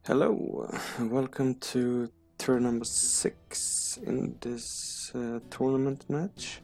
Hello, welcome to turn number 6 in this tournament match.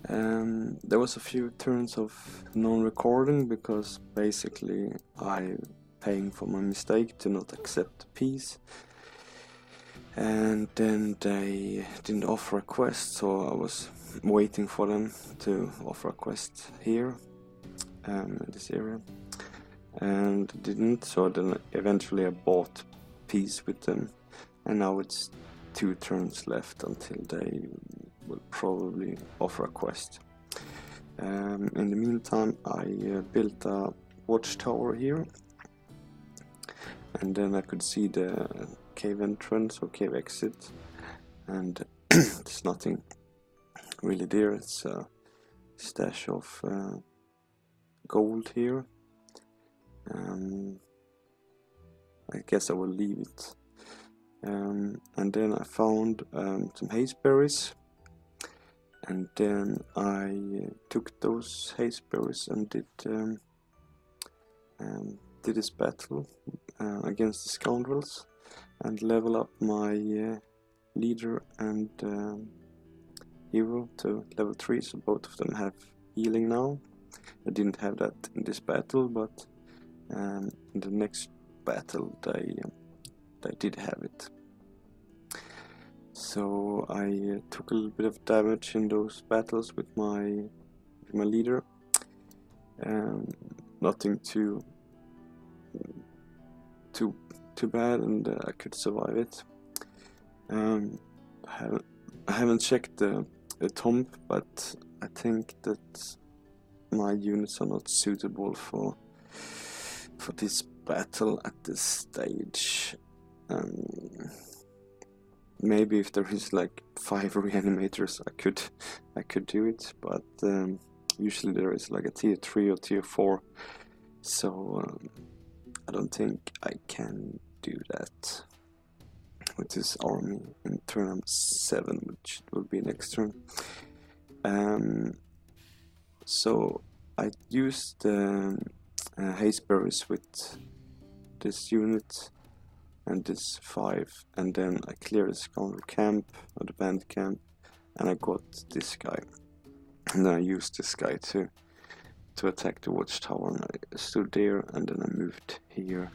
There was a few turns of non-recording because basically I'm paying for my mistake to not accept the piece, and then they didn't offer a quest, so I was waiting for them to offer a quest here in this area. And didn't, so then eventually I bought peace with them, and now it's 2 turns left until they will probably offer a quest. In the meantime I built a watchtower here, and then I could see the cave entrance or cave exit, and there's nothing really there. It's a stash of gold here. I guess I will leave it. And then I found some hazeberries, and then I took those hazeberries and did this battle against the scoundrels and level up my leader and hero to level 3, so both of them have healing now. I didn't have that in this battle, but in the next battle they did have it. So I took a little bit of damage in those battles with my leader. Nothing too bad, and I could survive it. I haven't checked the tomb, but I think that my units are not suitable for this battle at this stage. Maybe if there is like 5 reanimators I could do it, but usually there is like a tier 3 or tier 4, so I don't think I can do that with this army in turn 7, which will be next turn. So I used hazeberries with this unit and this 5, and then I cleared the scoundrel camp or the band camp, and I got this guy, and then I used this guy to attack the watchtower, and I stood there, and then I moved here.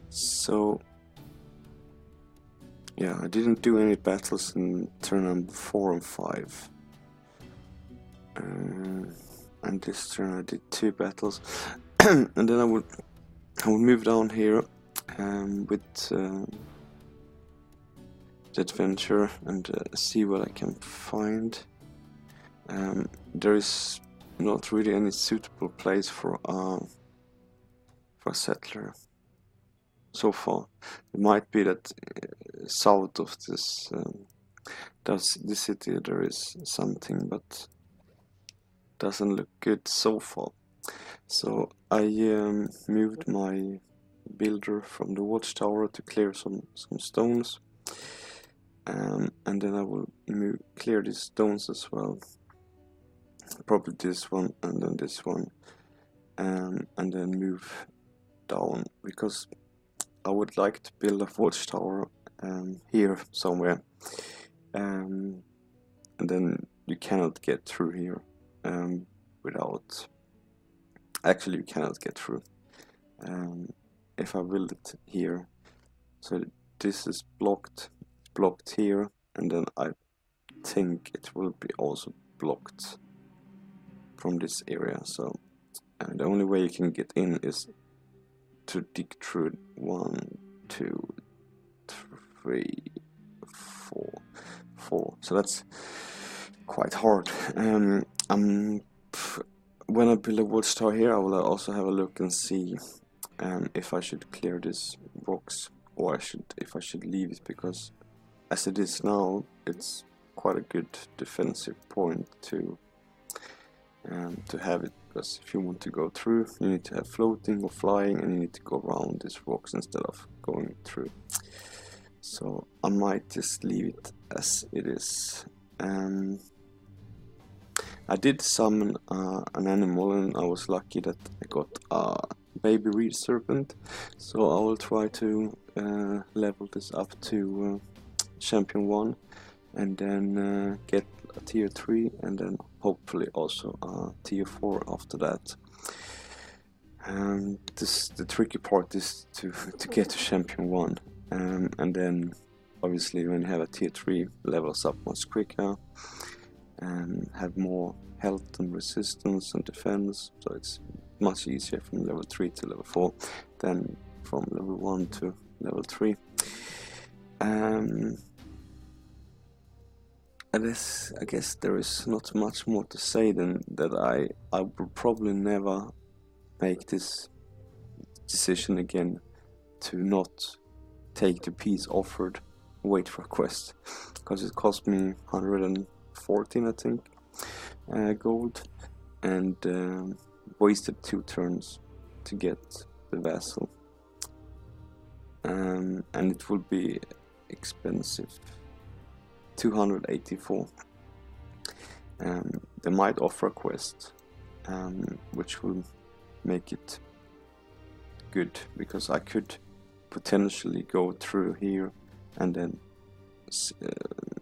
So yeah, I didn't do any battles in turn number 4 and 5. And this turn I did 2 battles, and then I would move down here with the adventure and see what I can find. There is not really any suitable place for a settler so far. It might be that south of this city there is something, but doesn't look good so far. So I moved my builder from the watchtower to clear some stones, and then I will clear these stones as well, probably this one and then this one, and then move down, because I would like to build a watchtower here somewhere, and then you cannot get through here without, actually you cannot get through if I build it here. So this is blocked here, and then I think it will be also blocked from this area. So the only way you can get in is to dig through 1, 2, 3, 4. So that's quite hard. When I build a watchtower here, I will also have a look and see if I should clear these rocks, or if I should leave it, because as it is now, it's quite a good defensive point to have it, because if you want to go through, you need to have floating or flying, and you need to go around these rocks instead of going through. So I might just leave it as it is. I did summon an animal, and I was lucky that I got a baby reed serpent, so I will try to level this up to champion 1, and then get a tier 3, and then hopefully also a tier 4 after that. And the tricky part is to get to champion 1, and then obviously when you have a tier 3, levels up much quicker and have more health and resistance and defense, so it's much easier from level 3 to level 4 than from level 1 to level 3. I guess there is not much more to say than that I will probably never make this decision again to not take the piece offered, wait for a quest, because it cost me 114, I think, gold, and wasted 2 turns to get the vassal, and it will be expensive, 284. They might offer a quest, which will make it good, because I could potentially go through here and then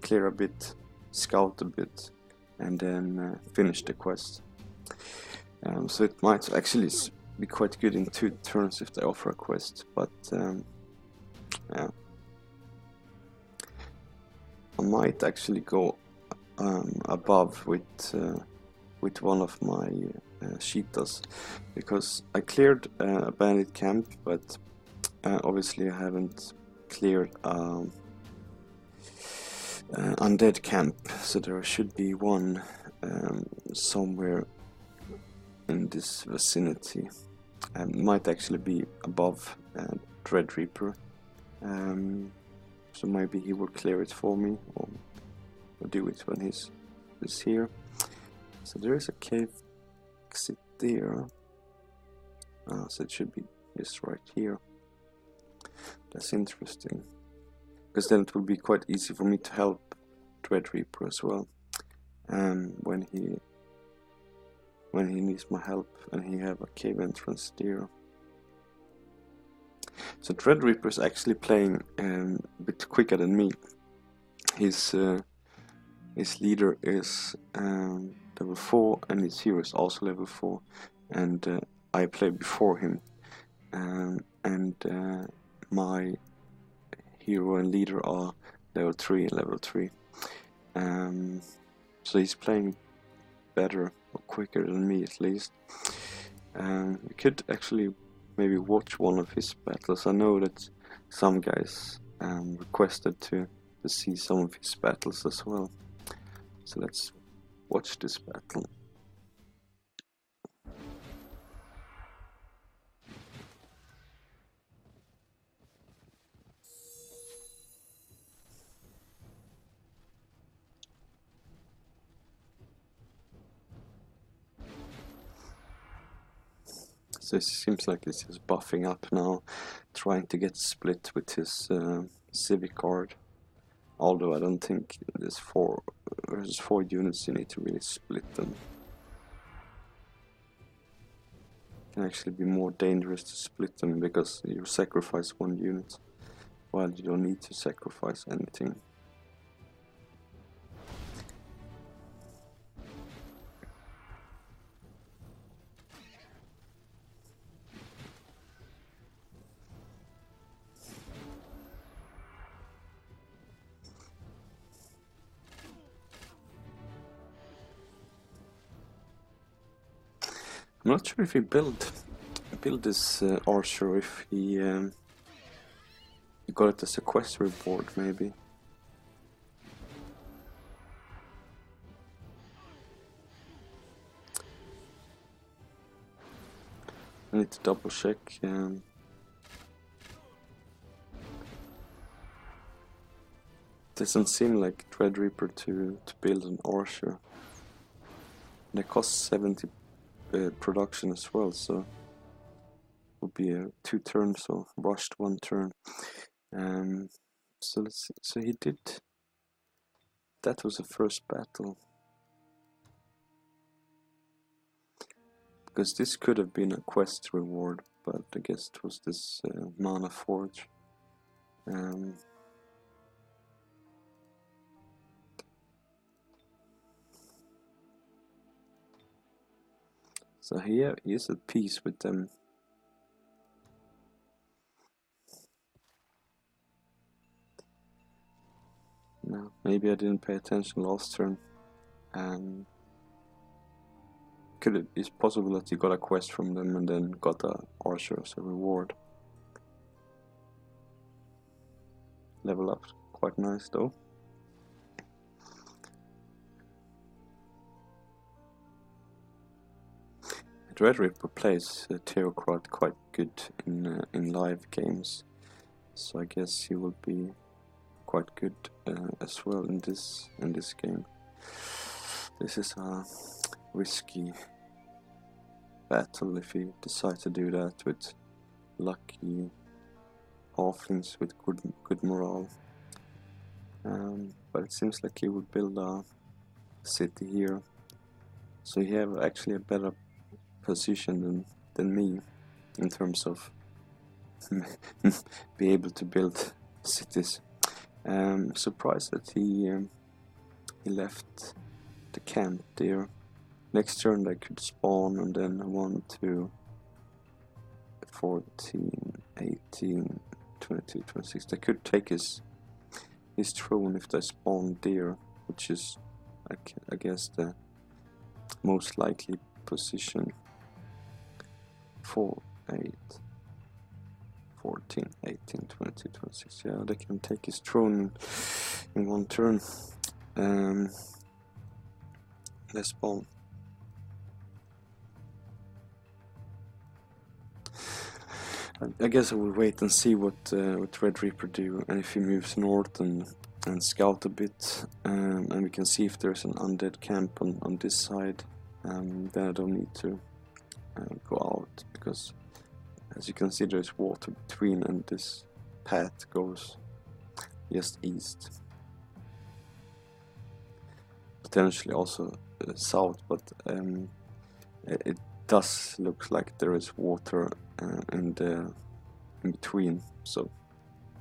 clear a bit, scout a bit, and then finish the quest. So it might actually be quite good in 2 turns if they offer a quest, but yeah. I might actually go above with one of my cheetahs, because I cleared a bandit camp, but obviously I haven't cleared undead camp, so there should be one somewhere in this vicinity, and might actually be above DreadReapr, so maybe he will clear it for me, or do it when he's here. So there is a cave exit there, so it should be just right here. That's interesting, because then it will be quite easy for me to help DreadReapr as well, when he needs my help, and he have a cave entrance there. So DreadReapr is actually playing a bit quicker than me. His leader is level 4, and his hero is also level 4, and I played before him, and my hero and leader are level 3 and level 3, so he's playing better or quicker than me, at least. We could actually maybe watch one of his battles. I know that some guys requested to see some of his battles as well, so let's watch this battle. So it seems like this is buffing up now, trying to get split with his civic guard. Although I don't think there's 4 versus 4 units, you need to really split them. It can actually be more dangerous to split them, because you sacrifice 1 unit while you don't need to sacrifice anything. I'm not sure if he built this archer, if he got it as a quest reward, maybe. I need to double check. Doesn't seem like DreadReapr to build an archer. And it costs 70 production as well, so it would be 2 turns, so rushed 1 turn. So let's see. So he did. That was the first battle. Because this could have been a quest reward, but I guess it was this mana forge. So here he is at peace with them. No, maybe I didn't pay attention last turn. It's possible that he got a quest from them and then got a archer as a reward. Level up quite nice though. DreadReapr plays Theocrat quite good in live games, so I guess he will be quite good as well in this game. This is a risky battle if you decide to do that with lucky halflings with good morale. But it seems like he would build a city here, so he have actually a better position than me in terms of be able to build cities. Surprised that he left the camp there. Next turn they could spawn, and then 1, 2, 14, 18, 22, 26. They could take his throne if they spawn there, which is I guess the most likely position. 4, 8, 14, 18, 20, 26. Yeah, they can take his throne in one turn. They spawn. I guess I will wait and see what DreadReapr do, and if he moves north and scout a bit, and we can see if there's an undead camp on this side. Then I don't need to go out, because as you can see there's water between, and this path goes just east, potentially also south, but it does look like there is water in between, so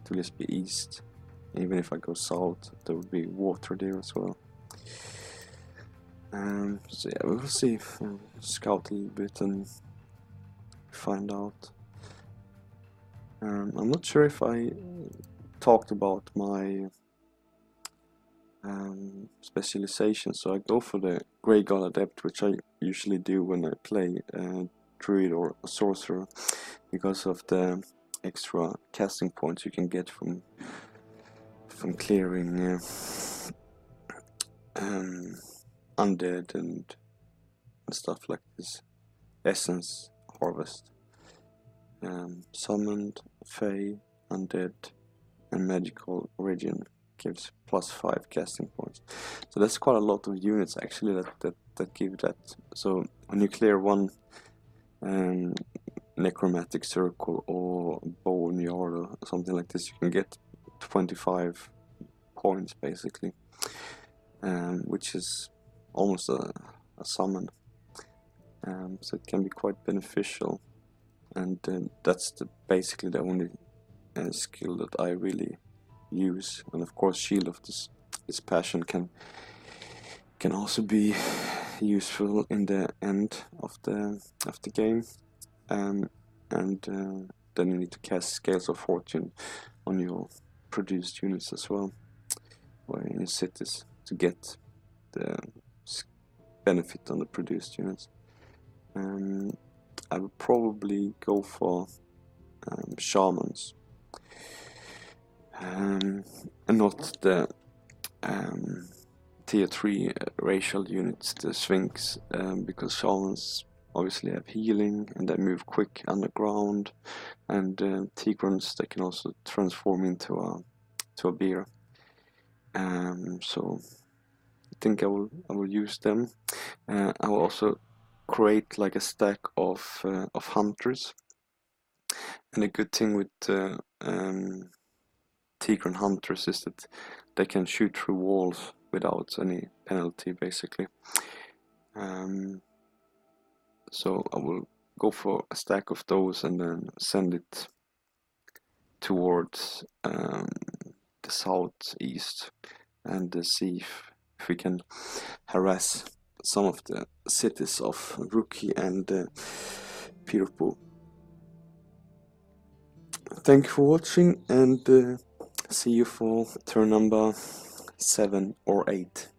it will just be east. Even if I go south, there will be water there as well. So yeah, we will see. Scout a little bit and find out. I'm not sure if I talked about my specialization, so I go for the Grey God Adept, which I usually do when I play Druid or Sorcerer, because of the extra casting points you can get from clearing undead and stuff like this. Essence harvest, summoned, fey, undead, and magical origin gives +5 casting points. So that's quite a lot of units actually that give that. So when you clear one necromantic circle or bone yard or something like this, you can get 25 points basically, which is almost a summon. So it can be quite beneficial, and that's basically the only skill that I really use. And of course Shield of this passion can also be useful in the end of the game, and then you need to cast Scales of Fortune on your produced units as well, or in your cities, to get the benefit on the produced units. I would probably go for shamans, and not the tier 3 racial units, the Sphinx, because shamans obviously have healing and they move quick underground, and Tigrans, they can also transform into a bear. So I think I will use them. I will also create like a stack of hunters, and a good thing with Tigran hunters is that they can shoot through walls without any penalty basically. So I will go for a stack of those and then send it towards the southeast and see if we can harass some of the cities of Rookie and Phirpo. Thank you for watching, and see you for turn number 7 or 8.